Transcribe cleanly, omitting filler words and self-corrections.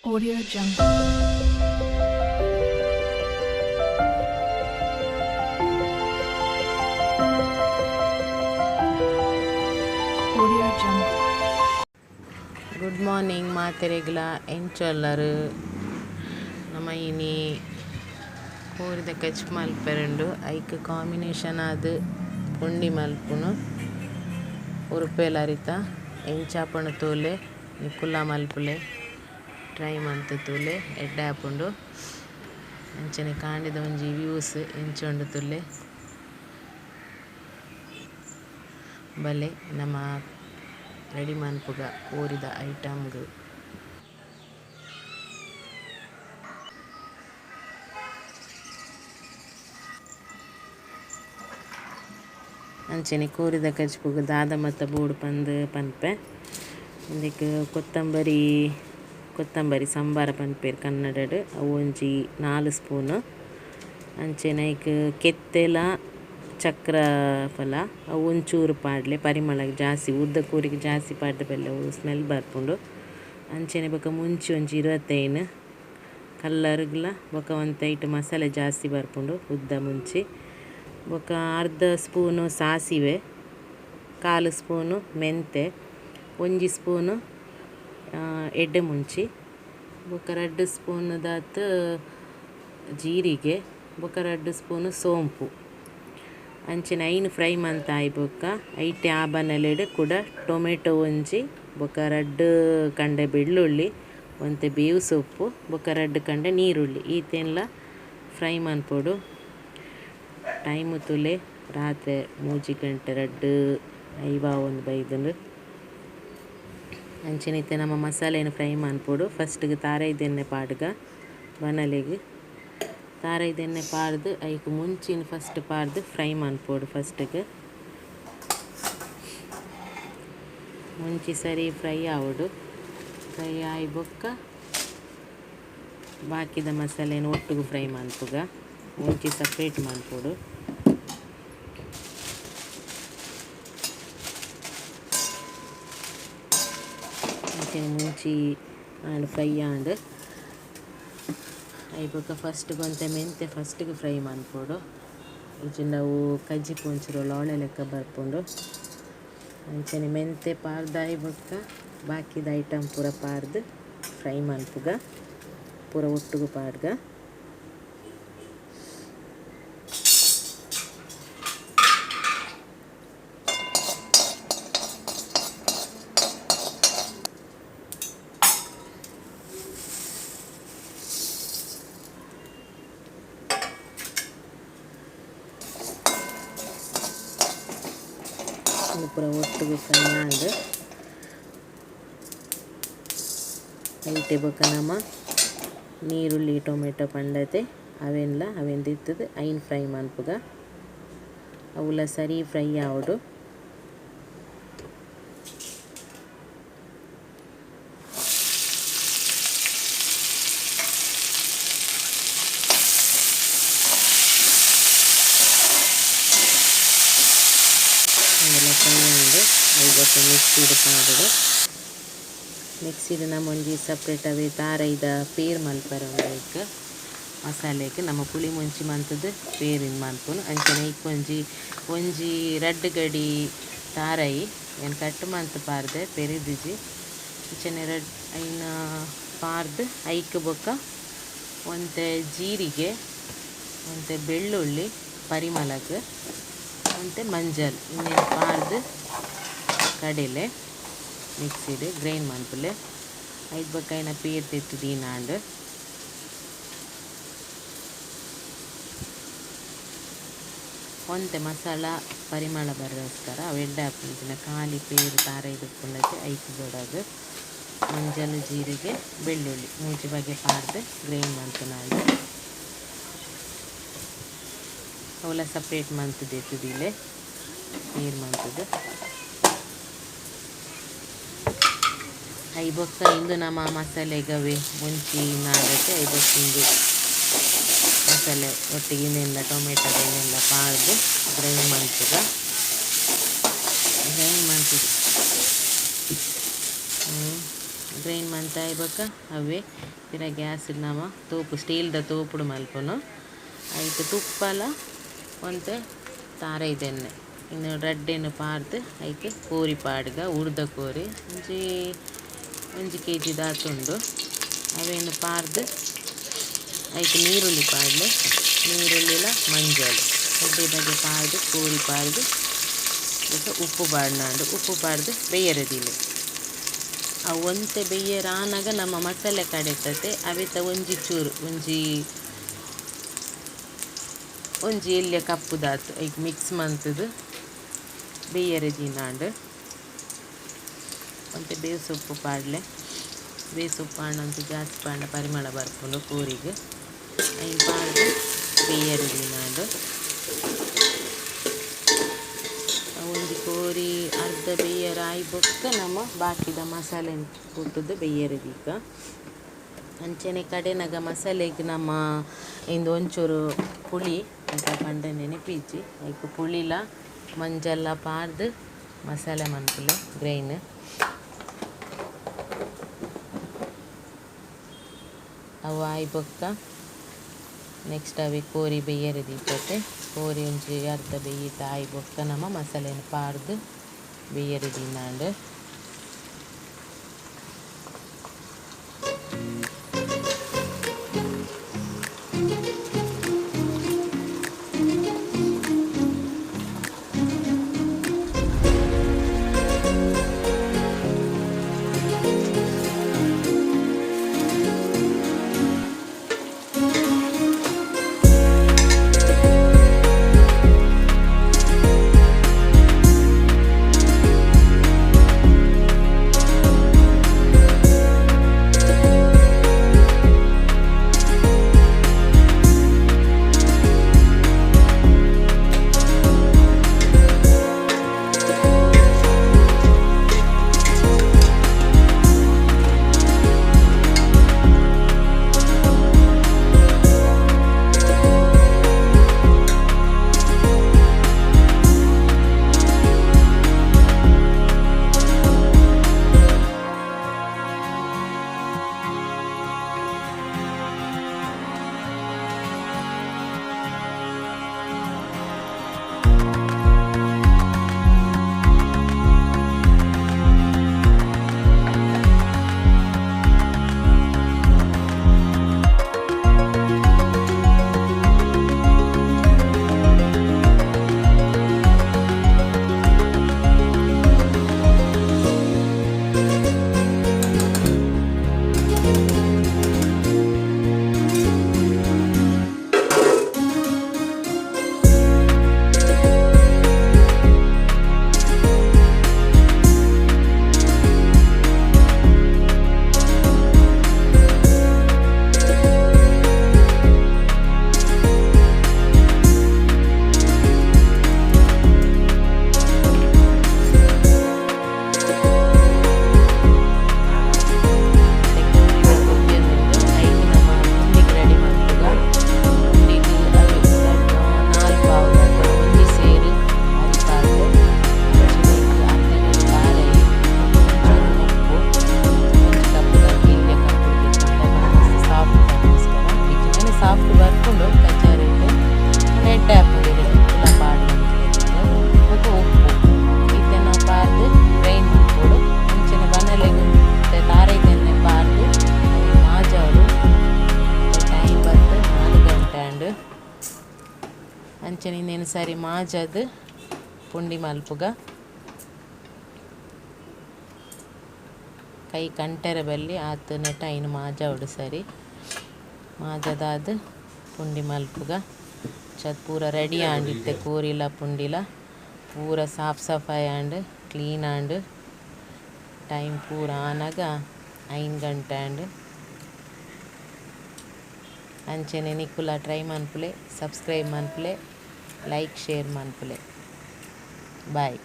Audio Jungle. Audio Jungle. Good morning ಮಾತೆರೆಗ್ಲ ಎಂಚೊಲ್ಲರು ನಮ್ಮ ಇನಿ ಕೋರಿದ ಕಚ್ ಮಲ್ಪೆರಂಡು ಐಕ್ ಕಾಂಬಿನೇಷನ್ ಆದ್ ಪುಂಡಿ ಮಲ್ಪುನು ಉರುಪೆಲ ಅರಿತ ಎಂಚಾಪುಂಡು ತೂಲೆ ನಿಕುಲ್ಲ ಮಲ್ಪುಲೆ ಟ್ರೈ ಮಂತ್ ತೂಲೆ ಎಡ್ಡೆ ಆಪುಂಡು ಅಂಚನೆ ಕಾಂಡಿದ ಒಂಜಿ ವ್ಯೂಸ್ ಎಂಚೊಂಡು ತೂಲೆ ಬಲೆ ನಮ್ಮ ರೆಡಿ ಮನ್ಪುಗ ಕೋರಿದ ಐಟಮ್ಗ್ ಅಂಚನೆ ಕೋರಿದ ಕಚ್ಪುಗ ದಾದ ಮತ್ತ ಬೋಡು ಪನ್ಪೆ ಇಂದೆಕ್ ಕೊತ್ತಂಬರಿ ಸಂಬಾರ ಪನ್ಪೆರ್ ಕನ್ನಡಡ್ ಅವು ಒಂಜಿ 4 ಸ್ಪೂನ್ ಅಂಚನೆ ಐಕ್ ಕೆತ್ತೆಲ ಚಕ್ರ ಫಲ ಅವು ಒಂಚೂರು ಪಾಡ್ಲೆ ಪರಿಮಳಗ್ ಜಾಸ್ತಿ ಉದ್ದ ಕೂರಿಗೆ ಜಾಸ್ತಿ ಪಾಡ್ಡೆ ಬೆಲ್ಲ ಅವು ಸ್ಮೆಲ್ ಬರ್ಪುಂಡು ಅಂಚನೆ ಬೊಕ ಮುಂಚಿ ಒಂಜಿ 25 ಕಲ್ಲರ್ಗ್ಲ ಬೊಕ ಒಂತೈಟ್ ಮಸಾಲೆ ಜಾಸ್ತಿ ಬರ್ಪುಂಡು ಉದ್ದ ಮುಂಚಿ ಬೊಕ ಅರ್ಧ ಸ್ಪೂನು ಸಾಸಿವೆ 1/4 ಸ್ಪೂನು ಮೆಂತೆ 1 ಸ್ಪೂನು ಎಡ್ಡೆ ಮುಂಚಿ ಬೊಕ 2 ಸ್ಪೂನ್ ದಾತ್ ಜೀರಿಗೆ ಬೊಕ 2 ಸ್ಪೂನು ಸೋಂಪು ಅಂಚನೆ ಐನ್ ಫ್ರೈ ಮಂತ್ ಆಯ್ಬೊಕ್ಕ ಐಟೆ ಆಬನಲೆಡ್ ಕುಡ ಟೊಮೆಟೊ ಒಂಜಿ ಬೊಕ 2 ಕಂಡೆ ಬೆಳ್ಳುಳ್ಳಿ ಒಂತೆ ಬೇವು ಸೊಪ್ಪು ಬೊಕ 2 ಕಂಡೆ ನೀರುಳ್ಳಿ ಈತೆನ್ಲ ಫ್ರೈ ಮನ್ಪೊಡು ಟೈಮ್ ತುಲೆ ರಾತ್ರಿ 3 ಗಂಟೆ 2 ಐವಾವೊಂದು ಬೈದುಂಡು ಅಂಚನೆ ಇತ್ತೆ ನಮ್ಮ ಮಸಾಲೆನ ಫ್ರೈ ಮನ್ಪೊಡು ಫಸ್ಟ್ಗ್ ತಾರೈದ ಎಣ್ಣೆ ಪಾಡ್ಗ ಬನಲೆಗ್ ತಾರೈದ ಎಣ್ಣೆ ಪಾರ್ದು ಐಕ್ ಮುಂಚಿನ ಫಸ್ಟ್ ಪಾರ್ದು ಫ್ರೈ ಮನ್ಪೊಡು ಫಸ್ಟ್ಗ್ ಮುಂಚಿ ಸರಿ ಫ್ರೈ ಆವೊಡು ಫ್ರೈ ಆಯಿ ಬೊಕ್ಕ ಬಾಕಿದ ಮಸಾಲೆನ ಒಟ್ಟುಗು ಫ್ರೈ ಮನ್ಪುಗ ಮುಂಚಿ ಸಪ್ರೇಟ್ ಮನ್ಪೊಡು ಅಂಚನೆ ಮುಂಚಿ ಆಂಡ್ ಫ್ರೈ ಆಂಡ್ ಐಬೊಕ ಫಸ್ಟ್ ಒಂತೆ ಮೆಂತೆ ಫಸ್ಟ್ಗ್ ಫ್ರೈ ಮನ್ಪೊಡು ಇಜ್ಜಿಂಡ ಅವು ಕಜ್ಜಿ ಪೊಂಚುರೊಲ ಒಳ್ಳೆ ಲೆಕ್ಕ ಬರ್ಪುಂಡು ಅಂಚನೆ ಮೆಂತೆ ಪಾರ್ದಾಯಿ ಬೊಕ್ಕ ಬಾಕಿದ ಐಟಮ್ ಪೂರ ಪಾರ್ದು ಫ್ರೈ ಮನ್ಪುಗ ಪೂರ ಒಟ್ಟುಗು ಪಾಡ್ಗ ಪೂರ ಒಟ್ಟುಗು ಫ್ರೈ ಆಂಡ್ ಐಟೆ ಬೊಕ ನಮ ನೀರುಳ್ಳಿ ಟೊಮೆಟೊ ಪಂಡತೆ ಅವೆನ್ ದಿತ್ತುದು ಐನ್ ಫ್ರೈ ಮನ್ಪುಗ ಅವುಲ ಸರಿ ಫ್ರೈ ಆವೊಡು ಅದೆಲ್ಲ ಫ್ರೈ ಆಂಡ್ ಐಬೊಕ ಮಿಕ್ಸಿಡ್ ಪಾಡುಡು ಮಿಕ್ಸಿಡ್ ನಮ್ಮ ಒಂಜಿ ಸಪ್ರೇಟ್ ಅವೇ ತಾರೈದ ಪೇರ್ ಮಲ್ಪರ ಐಕ್ ಮಸಾಲೆಗ್ ನಮ್ಮ ಪುಳಿ ಮುಂಚಿ ಮಂತುದು ಪೇರಿನ ಮನ್ಪುನು ಅಂಚನೆ ಐಕ್ ಒಂಜಿ ರಡ್ಡ್ ಗಡಿ ತಾರೈ ಏನು ಕಟ್ ಮಂತ್ ಪಾರ್ದೆ ಪೆರಿದಿಜಿ ಅಂಚನೆ ಐನ ಪಾರ್ದು ಐಕ್ ಬೊಕ ಒಂತೆ ಜೀರಿಗೆ ಒಂತೆ ಬೆಳ್ಳುಳ್ಳಿ ಪರಿಮಳಗ್ ಒಂತೆ ಮಂಜಲ್ ಇನ್ನೇನು ಪಾರ್ದು ಕಡೆಲೆ ಮಿಕ್ಸಿಡ್ ಗ್ರೈಂಡ್ ಮನ್ಪುಲೆ ಐದು ಬೊಕ ಐನ ಪೇರ್ ತೆತ್ತು ದೀನಾಂಡ್ ಒಂತೆ ಮಸಾಲ ಪರಿಮಳ ಬರೋಸ್ಕರ ಅವು ಎಡ್ಡೆ ಹಾಕ್ತಿನ ಖಾಲಿ ಪೇರು ತಾರೈದು ಉಪ್ಪುಂಡತೆ ಐಕ್ ದೊಡದು ಮಂಜಲ್ ಜೀರಿಗೆ ಬೆಳ್ಳುಳ್ಳಿ ಮೂಜಿ ಬಗೆ ಪಾರ್ದು ಗ್ರೈಂಡ್ ಮನ್ಪುನಾಂಡ್ ಅವಲ ಸಪ್ರೇಟ್ ಮಂತುದು ಎತ್ತುದಿಲೆ ಪೇರ್ ಮಂತುದು ಐಬೊಕ್ಕ ಇಂದು ನಮ್ಮ ಮಸಾಲೆಗವೆ ಮುಂಚಿ ನಾಡಕ್ಕೆ ಐಬೊಕ್ಕ ಇಂದು ಮಸಾಲೆ ಒಟ್ಟಿಗೆ ಇನ್ನೆಲ್ಲ ಟೊಮೆಟೊನೆಲ್ಲ ಪಾರ್ದು ಗ್ರೈಂಡ್ ಮನ್ಪುಗ ಗ್ರೈಂಡ್ ಮನ್ಪುದು ಗ್ರೈಂಡ್ ಮಂತ ಆಯ್ಬೇಕ ಅವೇ ಪಿರ ಗ್ಯಾಸ್ ನಮ್ಮ ತೋಪು ಸ್ಟೀಲ್ದ ತೋಪುಡು ಮಲ್ಪುನು ಐತೆ ತುಪ್ಪಲ ಒಂತೆ ತಾರೈದೆಣ್ಣೆ ಇನ್ನು ರಡ್ಡೆನು ಪಾರ್ದು ಐತೆ ಕೋರಿ ಪಾಡ್ಗ ಉರ್ದ ಕೋರಿ ಒಂಜಿ kg ದಾತುಂಡು ಅವೇನು ಪಾರ್ದು ಐತೆ ನೀರುಳ್ಳಿ ಪಾಡ್ಲೆ ನೀರುಳ್ಳಿಲ ಮಂಜಾಳು ಎಡ್ಡೆ ಬಗೆ ಪಾರ್ದು ಕೋರಿ ಪಾರ್ದು ಉಪ್ಪು ಪಾಡ್ನಾಂಡು ಉಪ್ಪು ಪಾಡ್ದು ಬೇಯರದಿಲ್ಲ ಅವು ಒಂತೆ ಬೇಯರಾನಾಗ ನಮ್ಮ ಮಸಾಲೆ ಕಡೆತತೆ ಅವೆತ ಒಂಜಿ ಚೂರು ಒಂಜಿ ಎಲ್ಯ ಕಪ್ಪುದಾತು ಈಗ ಮಿಕ್ಸ್ ಮಂತದು ಬೇಯರದಿನಾಂಡು ಒಂತೆ ಬೇವು ಸೊಪ್ಪು ಪಾಡ್ಲೆ ಬೇವು ಸೊಪ್ಪು ಪಾಂಡಂತೂ ಜಾಸ್ತಿ ಪಾಂಡ ಪರಿಮಳ ಬರ್ಕೊಂಡು ಕೋರಿಗೆ ಐನ್ ಪಾಡ್ದು ಬೇಯರದಿನಾಂಡು ಒಂಜಿ ಕೋರಿ ಅರ್ಧ ಬೇಯರ ಆಯ್ಬೊಕ್ಕ ನಮ್ಮ ಬಾಕಿದ ಮಸಾಲೆ ಕೊಟ್ಟದ್ದು ಬೇಯರದೀಕ ಅಂಚನೆ ಕಡೆನಾಗ ಮಸಾಲೆಗೆ ನಮ್ಮ ಇಂದು ಒಂಚೂರು ಪುಳಿ ಅಂತ ಪಂಡ ನೆನಪಿಜ್ಜಿ ಐಕ್ ಪುಳಿಲ ಮಂಜಲ್ಲ ಪಾರ್ದು ಮಸಾಲೆ ಮನ್ಪುಲೆ ಗ್ರೈನ್ ಅವು ಆಯ್ಬೊಕ್ಕ ನೆಕ್ಸ್ಟ್ ಅವೆ ಕೋರಿ ಬೇಯರದಿಪ್ಪತ್ತೆ ಕೋರಿ ಒಂಜಿ ಅರ್ಧ ಬೇಯಿತ ಆಯ್ಬೊಕ್ಕ ನಮ್ಮ ಮಸಾಲೆನ ಪಾರ್ದು ಬೇಯರದಿನಾಂಡು ಅಂಚನೆ ಇನ್ನೇನು ಸರಿ ಮಾಜದು ಪುಂಡಿ ಮಲ್ಪುಗ ಕೈ ಕಂಟೆರ ಬಲ್ಲಿ ಆತು ನೆಟ ಐನು ಮಾಜವಡು ಸರಿ ಮಾಜದಾದ ಪುಂಡಿ ಮಲ್ಪುಗ ಚತ್ ಪೂರ ರೆಡಿ ಆಂಡಿತ್ತೆ ಕೋರಿಲ ಪುಂಡಿಲ ಪೂರ ಸಾಫ್ ಸಫಾಯಿ ಆಂಡ್ ಕ್ಲೀನ್ ಆಂಡ್ ಟೈಮ್ ಪೂರ ಆನಾಗ 5 ಗಂಟೆ ಆಂಡ್ ಅಂಚನೆ ನಿಕ್ಕುಲ ಟ್ರೈ ಮನ್ಪುಲೆ ಸಬ್ಸ್ಕ್ರೈಬ್ ಮನ್ಪುಲೆ ಲೈಕ್ ಶೇರ್ ಮನ್ಪುಲೆ ಬಾಯ್.